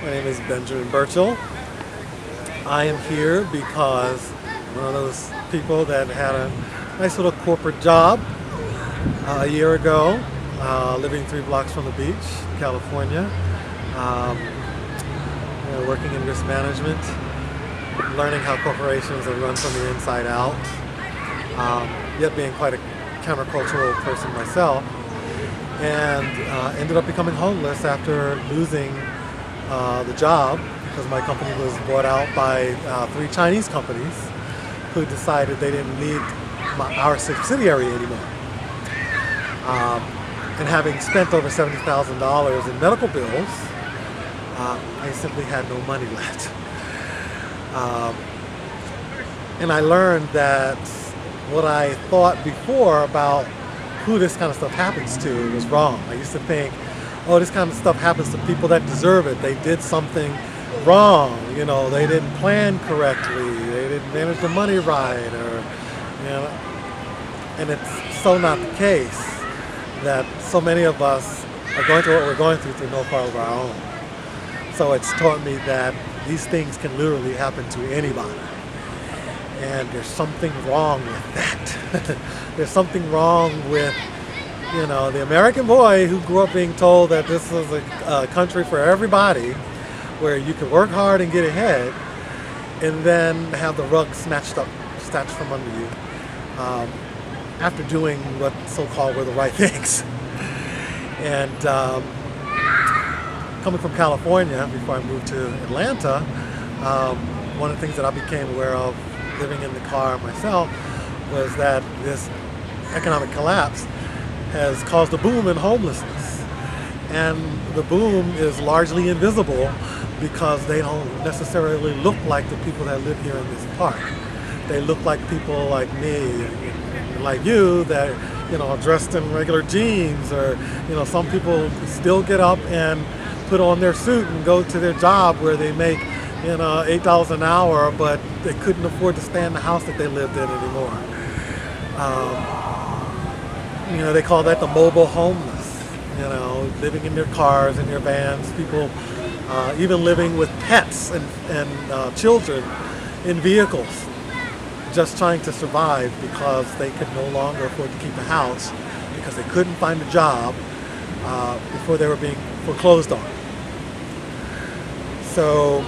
My name is Benjamin Burchell. I am here because I'm one of those people that had a nice little corporate job a year ago, living 3 blocks from the beach, California, um, working in risk management, learning how corporations are run from the inside out, yet being quite a countercultural person myself, and ended up becoming homeless after losing the job because my company was bought out by 3 Chinese companies who decided they didn't need our subsidiary anymore. And having spent over $70,000 in medical bills, I simply had no money left. And I learned that what I thought before about who this kind of stuff happens to was wrong. I used to think, oh, this kind of stuff happens to people that deserve it. They did something wrong, they didn't plan correctly, they didn't manage the money right, and it's so not the case that so many of us are going through what we're going through no fault of our own. So it's taught me that these things can literally happen to anybody. And there's something wrong with that. There's something wrong with, the American boy who grew up being told that this is a country for everybody, where you can work hard and get ahead, and then have the rug snatched from under you after doing what so-called were the right things. And coming from California, before I moved to Atlanta, one of the things that I became aware of living in the car myself was that this economic collapse has caused a boom in homelessness. And the boom is largely invisible because they don't necessarily look like the people that live here in this park. They look like people like me, like you, that are dressed in regular jeans, or some people still get up and put on their suit and go to their job where they make $8 an hour, but they couldn't afford to stay in the house that they lived in anymore. They call that the mobile homeless, living in their cars and their vans, people even living with pets and children in vehicles, just trying to survive because they could no longer afford to keep a house because they couldn't find a job before they were being foreclosed on. So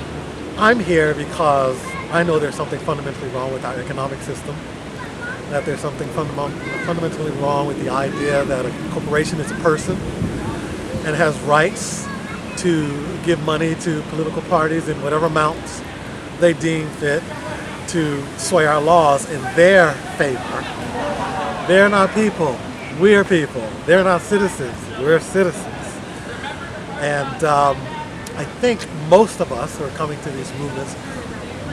I'm here because I know there's something fundamentally wrong with our economic system, that there's something fundamentally wrong with the idea that a corporation is a person and has rights to give money to political parties in whatever amounts they deem fit to sway our laws in their favor. They're not people, we're people. They're not citizens, we're citizens. And I think most of us who are coming to these movements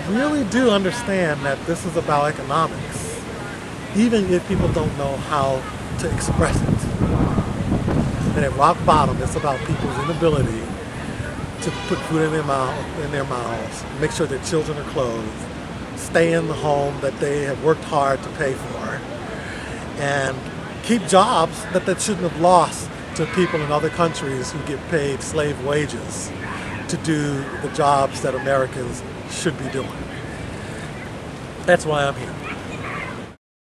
really do understand that this is about economics, even if people don't know how to express it. And at rock bottom, it's about people's inability to put food in their mouths, make sure their children are clothed, stay in the home that they have worked hard to pay for, and keep jobs that they shouldn't have lost to people in other countries who get paid slave wages to do the jobs that Americans should be doing. That's why I'm here.